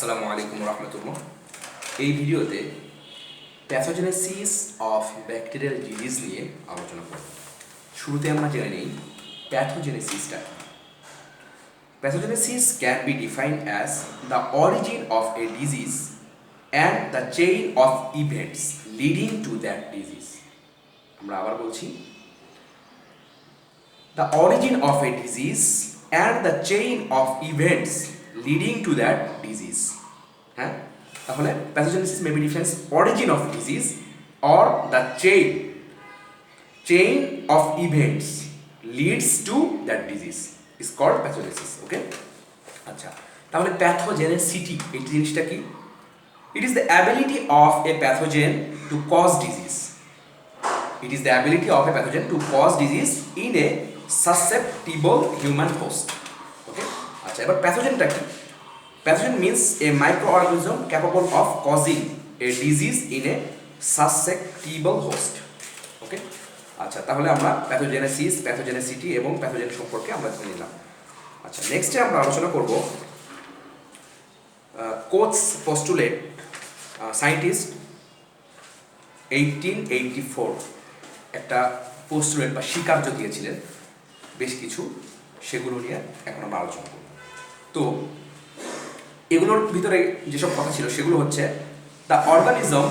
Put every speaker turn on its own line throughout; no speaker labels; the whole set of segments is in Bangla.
আসসালামু আলাইকুম রহমতুল্লাহ। এই ভিডিওতে প্যাথোজেনেসিস অফ ব্যাকটেরিয়াল ডিজিজ নিয়ে আলোচনা করব। শুরুতে আমরা জেনে নিই প্যাথোজেনেসিসটা কি। Pathogenesis can be defined as the origin of A disease and the chain of events leading to that disease. আমরা আবার বলছি, the origin of a disease and the chain of events leading to that disease. হ্যাঁ, তাহলে pathogenesis may be defines origin of disease or the chain of events leads to that disease is called pathogenesis. Okay, আচ্ছা, তাহলে প্যাথোজেনেসিটি এই জিনিসটা কি? It is the ability of a pathogen to cause disease. It is the ability of a pathogen to cause disease in a susceptible human host. Okay? আচ্ছা, এবার প্যাথোজেনটা কি? Pathogen means a microorganism capable of causing a disease in a susceptible host. Okay? আচ্ছা, তাহলে আমরা প্যাথোজেনেসিস, প্যাথোজেনেসিটি এবং প্যাথোজেন সম্পর্কে আমরা জেনে নিলাম। আচ্ছা, নেক্সটে আমরা আলোচনা করব কোচস পোস্টুলেট, সায়েন্টিস্ট 1884 একটা পোস্টুলেট বা স্বীকার্য দিয়েছিলেন বেশ কিছু, সেগুলো নিয়ে এখন আমরা আলোচনা করব। তো এগুলোর ভিতরে যেসব কথা ছিল সেগুলো হচ্ছে, the organism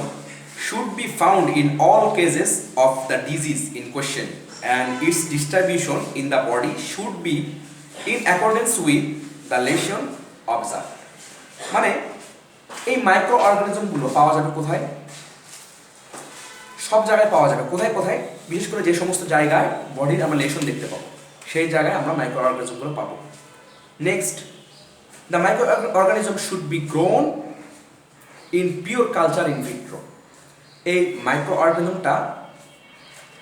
should be found in all cases of the disease in question and its distribution in the body should be in accordance with the lesion observe. মানে এই মাইক্রো অর্গানিজমগুলো পাওয়া যাবে কোথায়? সব জায়গায় পাওয়া যাবে। কোথায় কোথায়? বিশেষ করে যে সমস্ত জায়গায় বডির আমরা লেশন দেখতে পাবো সেই জায়গায় আমরা মাইক্রো অর্গানিজমগুলো পাবো। Next, the micro organism should B grown in pure culture in vitro. এই মাইক্রো অর্গানিজমটা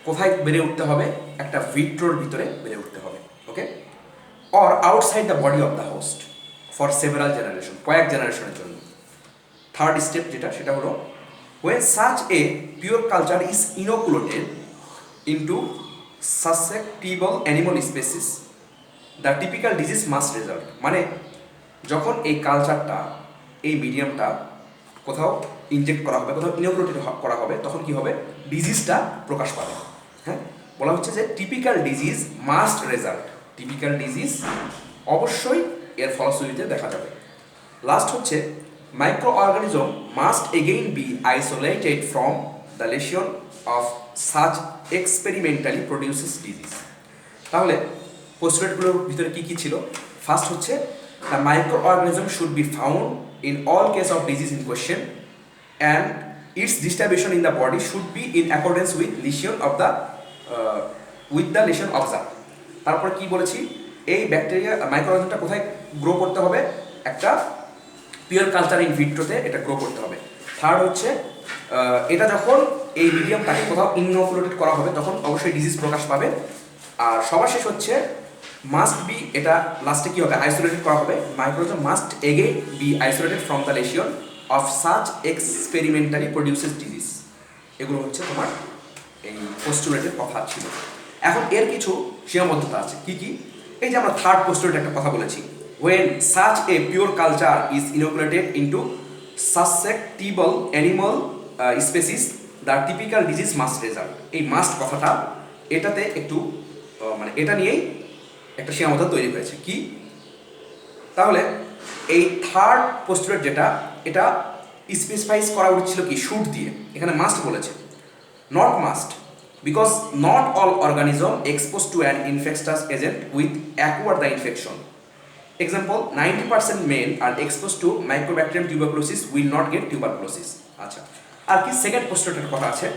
কোথায় বেড়ে উঠতে হবে? একটা ভিট্রোর ভিতরে বেড়ে উঠতে হবে। Okay, or outside the body of the host for several generation, কয়েক জেনারেশনের জন্য। থার্ড স্টেপ যেটা, সেটা হলো when such a pure culture is inoculated into susceptible animal species, the typical disease must result. মানে যখন এই কালচারটা, এই মিডিয়ামটা কোথাও ইনজেক্ট করা হবে, কোথাও ইনোকুলেটেড করা হবে, তখন কি হবে? ডিজিজটা প্রকাশ পাবে। হ্যাঁ, বলা হচ্ছে যে typical disease must result. Typical disease অবশ্যই এর ফলশ্রুতিতে দেখা যাবে। লাস্ট হচ্ছে, microorganism must again be isolated from the lesion of such experimentally produces disease. তাহলে পোস্টুলেটগুলোর ভিতরে কি কি ছিল? ফার্স্ট হচ্ছে, the microorganism should be found in all case of disease in question and its distribution in the body should be in accordance with the lesion observed. তারপর কি বলেছি? এই ব্যাকটেরিয়া মাইক্রোঅর্গানিজমটা কোথায় গ্রো করতে হবে? একটা পিওর কালচার ইন ভিট্রোতে এটা গ্রো করতে হবে। থার্ড হচ্ছে, এটা যখন এই মিডিয়ামটাকে কোথাও ইনোকুলেটেড করা হবে তখন অবশ্যই ডিজিজ প্রকাশ পাবে। আর সবার শেষ হচ্ছে, মাস্ট বি, এটা লাস্টে কী হবে? আইসোলেটেড করা হবে। Microorganism must again be isolated from the lesion of such experimentally produces disease. এগুলো হচ্ছে তোমার এই পোস্টুলেটের কথা ছিল। এখন এর কিছু সীমাবদ্ধতা আছে। কি কি? এই যে আমরা থার্ড পোস্টুলেটের একটা কথা বলেছি, when such a pure culture is inoculated into susceptible animal species, the typical disease must result. এই মাস্ট কথাটা এটাতে একটু মানে এটা নিয়েই একটা সীমাবদ্ধতা তৈরি হয়েছে। কি? তাহলে এই থার্ড পোস্টুলেট যেটা, এটা স্পেসিফাইজ করা উচিত ছিল কি? শুড দিয়ে। এখানে মাস্ট বলেছে, not must, because not all organism exposed to an infectious agent with acquire the infection. Example, 90% men are exposed to Mycobacterium tuberculosis will not get tuberculosis. আচ্ছা, আর কি সেকেন্ড পোস্টুলেটের কথা আছে?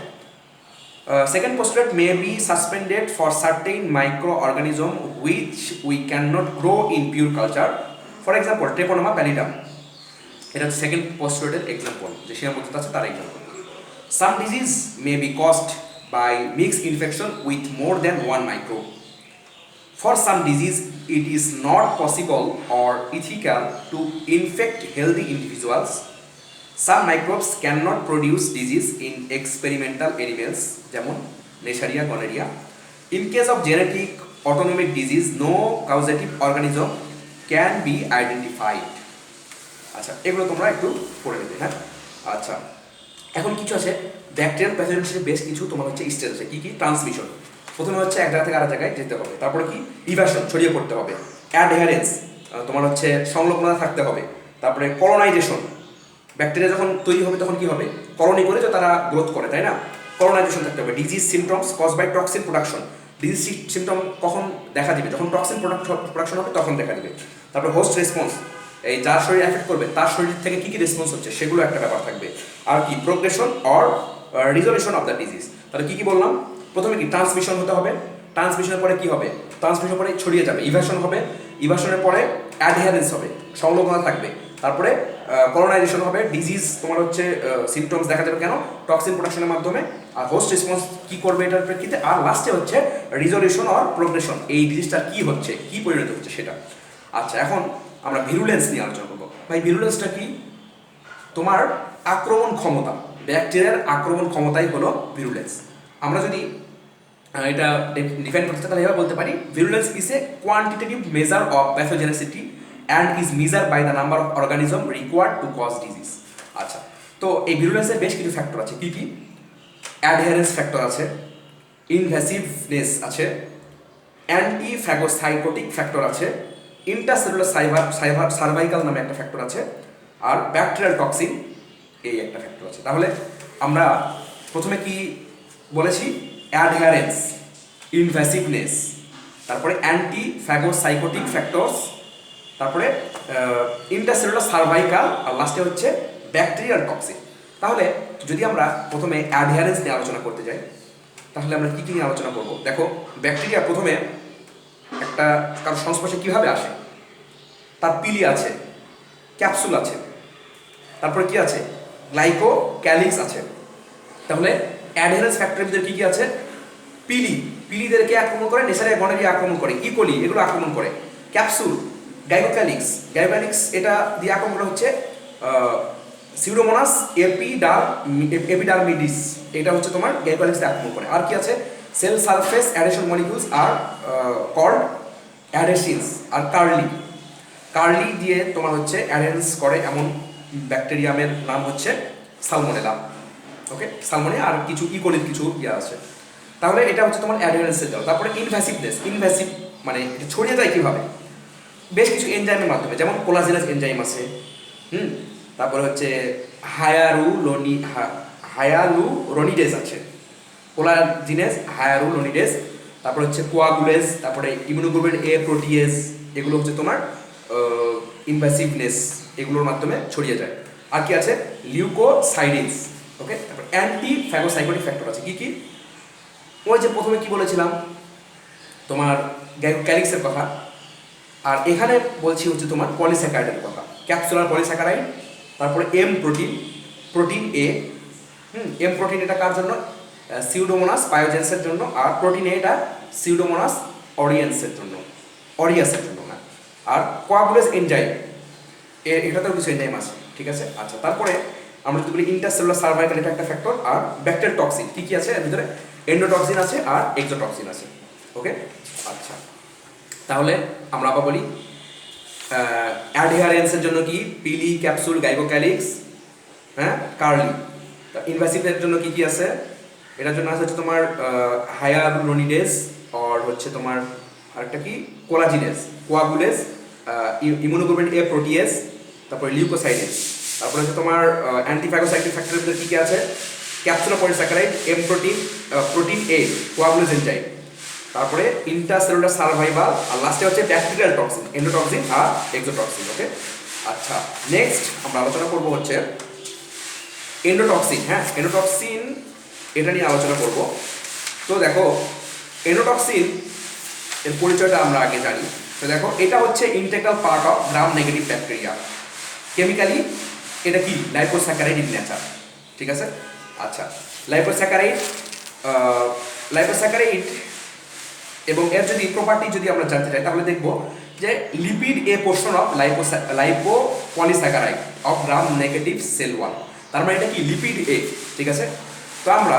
Second postulate may be suspended for certain microorganism which we cannot grow in pure culture. For example, Treponema pallidum. এটা হচ্ছে সেকেন্ড পোস্টুলেটের এক্সাম্পল, যে সীমাবদ্ধতা আছে তার example. Some disease may be caused by mixed infection with more than one microbe. For some disease, it is not possible or ethical to infect healthy individuals. Some microbes cannot produce disease in experimental animals, যেমন Neisseria gonorrhea. In case of genetic autonomic disease, no causative organism can be identified. আচ্ছা, এগুলো তোমরা একটু পড়ে নেবে। হ্যাঁ, আচ্ছা, এখন কিছু আছে ব্যাকটেরিয়াল প্যাথোজেনেসিসের বেশ কিছু তোমার হচ্ছে স্টেজ আছে। কি কি? ট্রান্সমিশন, প্রথমে হচ্ছে এক জায়গা থেকে আরেক জায়গায় যেতে হবে। তারপরে কি? ইভাশন, ছড়িয়ে পড়তে হবে। অ্যাডহেরেন্স, তোমার হচ্ছে সংলগ্নতা থাকতে হবে। তারপরে কলোনাইজেশন, ব্যাকটেরিয়া যখন তৈরি হবে তখন কি হবে? কলোনি করে তো তারা গ্রোথ করে, তাই না? কলোনাইজেশন থাকতে হবে। Disease symptoms cause by toxin production, disease symptom কখন দেখা দিবে? যখন টক্সিন প্রোডাকশন হবে তখন দেখা দিবে। তারপরে হোস্ট রেসপন্স, এই যার শরীর এফেক্ট করবে তার শরীর থেকে কি কি রেসপন্স হচ্ছে সেগুলো একটা ব্যাপার থাকবে। আর কি? Progression or resolution of the disease. তাহলে কি কি বললাম? প্রথমে কি? ট্রান্সমিশন হতে হবে। ট্রান্সমিশনের পরে কি হবে? ট্রান্সমিশনের পরে ছড়িয়ে যাবে। ইভাশন হবে। ইভাশনের পরে অ্যাডহেরেন্স হবে, সংলগ্নতা থাকবে। তারপরে কলোনাইজেশন হবে। ডিজিজ তোমার হচ্ছে সিমটমস দেখা যাবে কেন? টক্সিন প্রোডাকশনের মাধ্যমে। আর হোস্ট রেসপন্স কি করবে এটার প্রেক্ষিতে। আর লাস্টে হচ্ছে রিজলিউশন অর প্রোগ্রেশন, এই ডিজিজটা কি হচ্ছে, কি পরিণত হচ্ছে সেটা। আচ্ছা, এখন আমরা ভিরুলেন্স নিয়ে আলোচনা করবো। ভাই, ভিরুলেন্সটা কি? তোমার আক্রমণ ক্ষমতা, ব্যাকটেরিয়ার আক্রমণ ক্ষমতাই হলো ভিরুলেন্স। আমরা যদি এটা ডিফাইন করতে তাহলে এভাবে বলতে পারি, virulence is a quantitative measure of pathogenicity and is measure by the number of organism required to cause disease. আচ্ছা, তো এই ভিরুলেন্সের বেশ কিছু ফ্যাক্টর আছে। কি কি? অ্যাডহেরেন্স ফ্যাক্টর আছে, ইনভ্যাসিভনেস আছে, অ্যান্টি ফ্যাগোসাইটোটিক ফ্যাক্টর আছে, ইন্টারসেলুলার সার্ভাইকাল নামে একটা ফ্যাক্টর আছে, আর ব্যাকটেরিয়াল টক্সিন এই একটা ফ্যাক্টর আছে। তাহলে আমরা প্রথমে কি বলেছি? অ্যাডহেরেন্স, ইনভ্যাসিভনেস, তারপরে অ্যান্টি ফ্যাগোসাইটোটিক ফ্যাক্টরস, তারপরে ইন্টারসেলুলার সার্ভাইকাল, আর লাস্টে হচ্ছে ব্যাকটেরিয়াল টক্সিন। তাহলে যদি আমরা প্রথমে অ্যাডহেরেন্স নিয়ে আলোচনা করতে যাই তাহলে আমরা কী কী নিয়ে আলোচনা করব? দেখো, ব্যাকটেরিয়া প্রথমে একটা কারো সংস্পর্শে কীভাবে আসে? তার পিলি আছে, ক্যাপসুল আছে, তারপরে কি আছে? গ্লাইকো ক্যালিক্স আছে। তাহলে অ্যাডহেরেন্স ফ্যাক্টরের ভিতরে কী কী আছে? পিলিদেরকে আক্রমণ করে, নেশারিয়া গনেরিয়া আক্রমণ করে, ইকোলি এগুলো আক্রমণ করে। ক্যাপসুল, গাইগোক্যালিক্স এটা দিয়ে আক্রমণ করা হচ্ছে সিউডোমোনাস এপিডার্মিডিস, এটা হচ্ছে তোমার গাইগোক্যালিক্সে আক্রমণ করে। আর কি আছে? Cell surface adhesion molecules are called adhesins. আর কার্লি দিয়ে তোমার হচ্ছে অ্যাডেন্স করে এমন ব্যাকটেরিয়ামের নাম হচ্ছে সালমোনেলা। ওকে, সালমোনেলা আর কিছু ইকোলির কিছু আছে। তাহলে এটা হচ্ছে তোমার অ্যাডহেরেন্সের জন্য। তারপরে ইনভ্যাসিভ মানে ছড়িয়ে যায় কীভাবে? বেশ কিছু এনজাইমের মাধ্যমে, যেমন কোলাজিনাস এনজাইম আছে। তারপরে হচ্ছে হায়ালুরোনিডেজ আছে, কোলাজিনেস হায়ালুরোনিডেজ। তারপরে হচ্ছে কোয়াগুলেজ, তারপরে ইমিউনোগ্লোবিন এ প্রোটিয়েজ, এগুলো হচ্ছে তোমার ইনভ্যাসিভনেস, এগুলোর মাধ্যমে ছড়িয়ে যায়। আর কি আছে? লিউকোসাইডিনস। ওকে, তারপর অ্যান্টি ফ্যাগোসাইটোটিক ফ্যাক্টর আছে। কি কি? ওই যে প্রথমে কি বলেছিলাম তোমার ক্যালিক্সের কথা, আর এখানে বলছি হচ্ছে তোমার পলিস্যাকারাইডের কথা। ক্যাপসুলার পলিস্যাকারাইড, তারপরে প্রোটিন এ। এম প্রোটিন এটা কার জন্য? সিউডোমোনাস পায়োজেন্সের জন্য। আর প্রোটিন এ এটা সিউডোমোনাস অরিয়াসের জন্য। না, আর কোয়াগুলেজ এনজাইম, এটাতেও কিছু এনজাইম আছে। ঠিক আছে, আচ্ছা। তারপরে আমরা যদি বলি ইন্টারসেলুলার সার্ভাইকাল, এটা একটা ফ্যাক্টর। আর ব্যাকটেরিয়াল টক্সিন, কী কী আছে এর ভিতরে? এন্ডোটক্সিন আছে আর এক্সোটক্সিন আছে। ওকে, আচ্ছা। তাহলে আমরা আবার বলি অ্যাডহেরেন্সের জন্য কি? পিলি, ক্যাপসুল, গাইগোক্যালিক্স, হ্যাঁ, কার্লি। ইনভ্যাসিভের জন্য কি কি আছে? এটার জন্য আছে হচ্ছে তোমার হায়ালুরোনিডেজ, আর হচ্ছে তোমার আরেকটা কি? কোলাজিনেস, কোয়াগুলেজ, ইমিউনোগ্লোবিন এ প্রোটিয়েজ, তারপরে লিউকোসাইডেজ। তারপরে হচ্ছে তোমার অ্যান্টিফ্যাগোসাইটিক ফ্যাক্টরের ভিতরে কী কী আছে? ক্যাপসুলার পলিস্যাকারাইড, এম প্রোটিন এ, কোয়াগুলেজ এনজাইম, তারপরে ইন্টারসেলুলার সার্ভাইভাল, আর লাস্টে হচ্ছে ব্যাকটেরিয়াল টক্সিন, এন্ডোটক্সিন আর এক্সোটক্সিন। ওকে, আচ্ছা। নেক্সট আমরা আলোচনা করবো হচ্ছে এন্ডোটক্সিন। হ্যাঁ, এন্ডোটক্সিন এটা নিয়ে আলোচনা করব। তো দেখো, এন্ডোটক্সিন এর পরিচয়টা আমরা আগে জানি। তো দেখো, এটা হচ্ছে integral part of gram negative bacteria. Chemically এটা কি? লাইপোস্যাকারাইড ইন নেচার। ঠিক আছে, আচ্ছা। লাইপোস্যাকারাইড এবং এর যদি প্রপার্টি যদি আমরা জানতে চাই তাহলে দেখব যে lipid A portion of lipopolysaccharide of gram negative cell wall. তার মানে এটা কি? লিপিড এ। ঠিক আছে, তো আমরা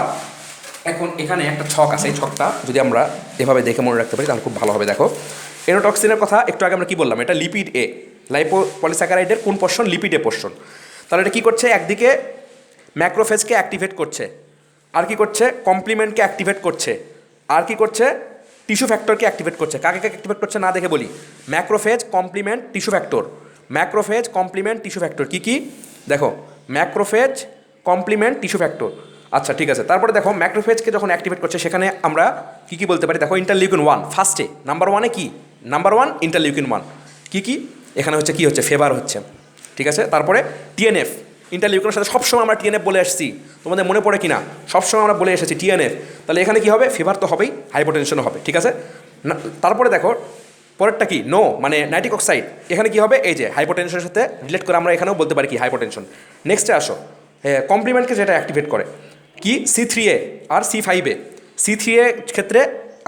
এখন এখানে একটা ছক আছে, এই ছকটা যদি আমরা এভাবে দেখে মনে রাখতে পারি তাহলে খুব ভালো হবে। দেখো, এন্ডোটক্সিনের কথা একটু আগে আমরা কি বললাম? এটা লিপিড এ। পলিস্যাকারাইডের কোন পোর্শন? লিপিডে পোর্শন। তাহলে এটা কী করছে? একদিকে ম্যাক্রোফেজকে অ্যাক্টিভেট করছে, আর কি করছে? কমপ্লিমেন্টকে অ্যাক্টিভেট করছে, আর কি করছে? টিস্যু ফ্যাক্টরকে অ্যাক্টিভেট করছে। কাকে কাকে অ্যাক্টিভেট করছে না দেখে বলি। Macrophage, complement, tissue factor. Macrophage, complement, tissue factor কী কী দেখো? Macrophage, complement, tissue factor. আচ্ছা ঠিক আছে। তারপরে দেখো ম্যাক্রোফেজকে যখন অ্যাক্টিভেট করছে সেখানে আমরা কী কী বলতে পারি? দেখো ইন্টারলিউকিন 1 ফার্স্টে, নাম্বার 1-এ কি? Number 1 interleukin 1। কী কী এখানে হচ্ছে? কী হচ্ছে? ফেভার হচ্ছে, ঠিক আছে। তারপরে টিএনএফ, ইন্টারলিউকিনের সাথে সবসময় আমরা টিএনএফ বলে আসছি, তোমাদের মনে পড়ে কি না? সবসময় আমরা বলে এসেছি টিএনএফ। তাহলে এখানে কী হবে? ফিভার তো হবেই, হাইপোটেনশনও হবে, ঠিক আছে না। তারপরে দেখো পরেরটা কি? নো মানে নাইট্রিক অক্সাইড। এখানে কি হবে? এই যে হাইপোটেনশনের সাথে রিলেট করে আমরা এখানেও বলতে পারি কি? হাইপোটেনশন। নেক্সটে আসো, কমপ্লিমেন্টকে যেটা অ্যাক্টিভেট করে কি? C3A আর C5A। C3A ক্ষেত্রে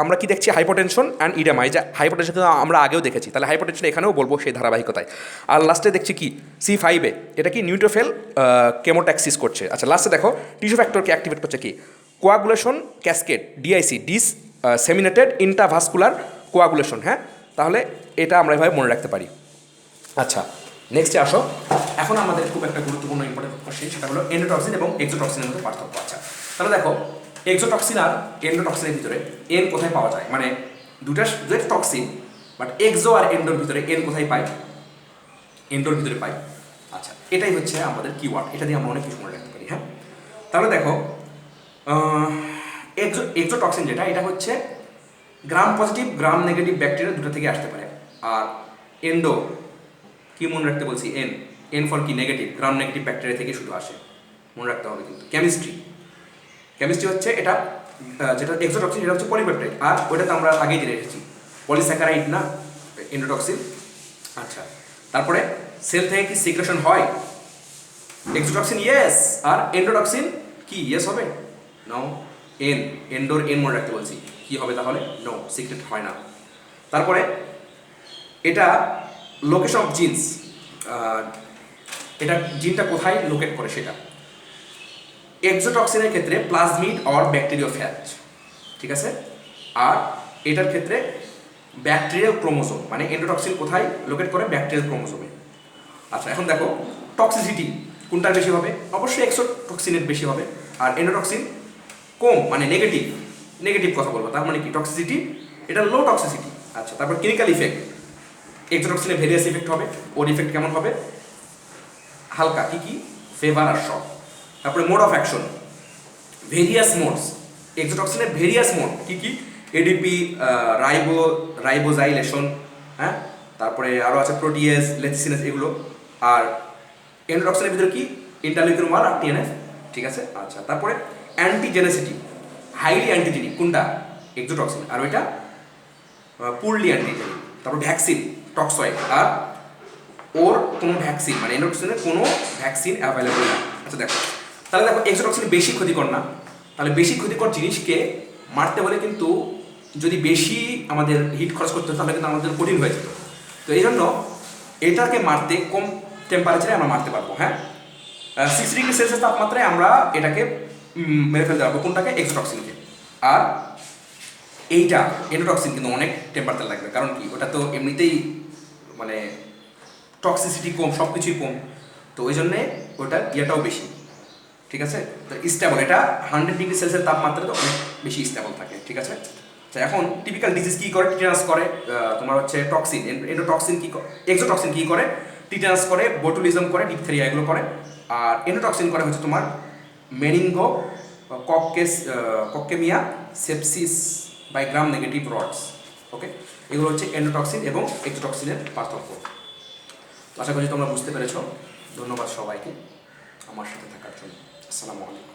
আমরা কি দেখছি? Hypotension and oedema. এই যে হাইপোটেনশন কিন্তু আমরা আগেও দেখেছি, তাহলে হাইপোটেনশন এখানেও বলবো সেই ধারাবাহিকতায়। আর লাস্টে দেখছি কি? C5A, এটা কি? নিউট্রোফিল কেমোট্যাক্সিস করছে। আচ্ছা লাস্টে দেখো টিস্যু ফ্যাক্টরকে অ্যাক্টিভেট করছে কি? Coagulation cascade, DIC, disseminated intravascular coagulation. হ্যাঁ, তাহলে এটা আমরা এভাবে মনে রাখতে পারি। আচ্ছা নেক্সটে আসো, এখন আমাদের খুব একটা গুরুত্বপূর্ণ ইম্পর্টেন্ট কোশ্চেন, সেটা হলো এন্ডোটক্সিন এবং এক্সোটক্সিনের মধ্যে পার্থক্য। আচ্ছা তাহলে দেখো এক্সোটক্সিন আর এন্ডোটক্সিনের ভিতরে এন কোথায় পাওয়া যায়? মানে দুটো টক্সিন, বাট এক্সো আর এন্ডোর ভিতরে এন কোথায় পাই? এন্ডোর ভিতরে পাই। আচ্ছা এটাই হচ্ছে আমাদের কিওয়ার্ড, এটা দিয়ে আমরা অনেক কিছু মনে রাখতে পারি। হ্যাঁ, তাহলে দেখো এক্সোটক্সিন যেটা, এটা হচ্ছে gram positive gram negative bacteria দুটো থেকে আসতে পারে। আর এন্ডো কি মনে রাখতে বলছি? এন, এন ফর কি? নেগেটিভ, গ্রাম নেগেটিভ ব্যাকটেরিয়া থেকে শুধু আসে, মনে রাখতে হবে কিন্তু। কেমিস্ট্রি হচ্ছে এটা, যেটা এক্সোটক্সিন এটা হচ্ছে পলিপেপটাইড, আর ওইটা তো আমরা আগেই জেনে এসেছি পলিস্যাকারাইড না, এন্ডোটক্সিন। আচ্ছা তারপরে সেল থেকে কি সিক্রেশন হয়? এক্সোটক্সিন ইয়েস, আর এন্ডোটক্সিন কি ইয়েস হবে? নো। এন্ডোর এন মনে রাখতে বলছি, কি হবে তাহলে? নো, সিক্রেট হয় না। তারপরে এটা লোকেশন অফ জিনস, এটা জিনটা কোথায় লোকেট করে সেটা। এক্সোটক্সিনের ক্ষেত্রে প্লাজমিড অর ব্যাকটেরিওফ্যাজ, ঠিক আছে। আর এটার ক্ষেত্রে ব্যাকটেরিয়াল ক্রোমোসোম, মানে এন্ডোটক্সিন কোথায় লোকেট করে? ব্যাকটেরিয়াল ক্রোমোসোমে। আচ্ছা এখন দেখো টক্সিসিটি কোনটার বেশি হবে? অবশ্যই এক্সোটক্সিনের বেশি হবে, আর এন্ডোটক্সিন কম, মানে নেগেটিভ কথা বলবো। তার মানে কি? টক্সিসিটি এটা লো টক্সিসিটি। আচ্ছা তারপর ক্লিনিক্যাল ইফেক্ট, এক্সোটক্সিনের ভেরিয়াস ইফেক্ট হবে। ওর ইফেক্ট কেমন হবে? হালকা, কি কি? ফেভার আর শক। তারপরে mode of action, various modes, এক্সোটক্সিনের ভেরিয়াস মোড কি কি? এডিপি, রাইবোজাইলেশন, হ্যাঁ, তারপরে আরও আছে প্রোটিয়েজ, লেথিসিনেস, এগুলো। আর এন্ডোটক্সিনের ভিতরে কি? ইন্টারলিউকিন 1 আর টিএনএফ, ঠিক আছে। আচ্ছা তারপরে অ্যান্টিজেনেসিটি, হাইলি অ্যান্টিজেনিক কোনটা? এক্সোটক্সিন, আর ওইটা পুরলি অ্যান্টিজেনিক। তারপর ভ্যাকসিন, টক্সয়েড, আর ওর কোনো ভ্যাকসিন, মানে এন্ডোটক্সিনের কোনো ভ্যাকসিন অ্যাভেলেবল না। আচ্ছা দেখো তাহলে দেখো এক্সোটক্সিন বেশি ক্ষতিকর না, তাহলে বেশি ক্ষতিকর জিনিসকে মারতে হলে কিন্তু যদি বেশি আমাদের হিট খরচ করতে হতো তাহলে কিন্তু আমাদের কঠিন হয়ে যেত। তো এই জন্য এটাকে মারতে কম টেম্পারেচারে আমরা মারতে পারবো। হ্যাঁ, 6 ডিগ্রি সেলসিয়াস তাপমাত্রায় আমরা এটাকে মেরে ফেলতে পারবো। কোনটাকে? এক্সোটক্সিনকে। আর এইটা এন্ডোটক্সিন কিন্তু অনেক টেম্পারেচার লাগবে, কারণ কি? ওটা তো এমনিতেই মানে টক্সিসিটি কম, সব কিছুই কম, তো ওই জন্যে ওটার ইয়েটাও বেশি, ঠিক আছে। তো স্টেবল, এটা 100 ডিগ্রি সেলসিয়াস তাপমাত্রাতে অনেক বেশি স্টেবল থাকে, ঠিক আছে। তো এখন টিপিক্যাল ডিজিজ কী করে? টিটানাস করে, তোমার হচ্ছে টক্সিন, এন্ডোটক্সিন কী করে? এক্সোটক্সিন কী করে? টিটানাস করে, বোটুলিজম করে, ডিপথেরিয়া এগুলো করে। আর এন্ডোটক্সিন করে হচ্ছে তোমার meningococcaemia, sepsis by gram negative rods. Okay, এগুলো হচ্ছে এন্ডোটক্সিন এবং এক্সোটক্সিনের পার্থক্য। আশা করি তোমরা বুঝতে পেরেছো। ধন্যবাদ সবাইকে আমার সাথে থাকার জন্য। আসসালামু আলাইকুম।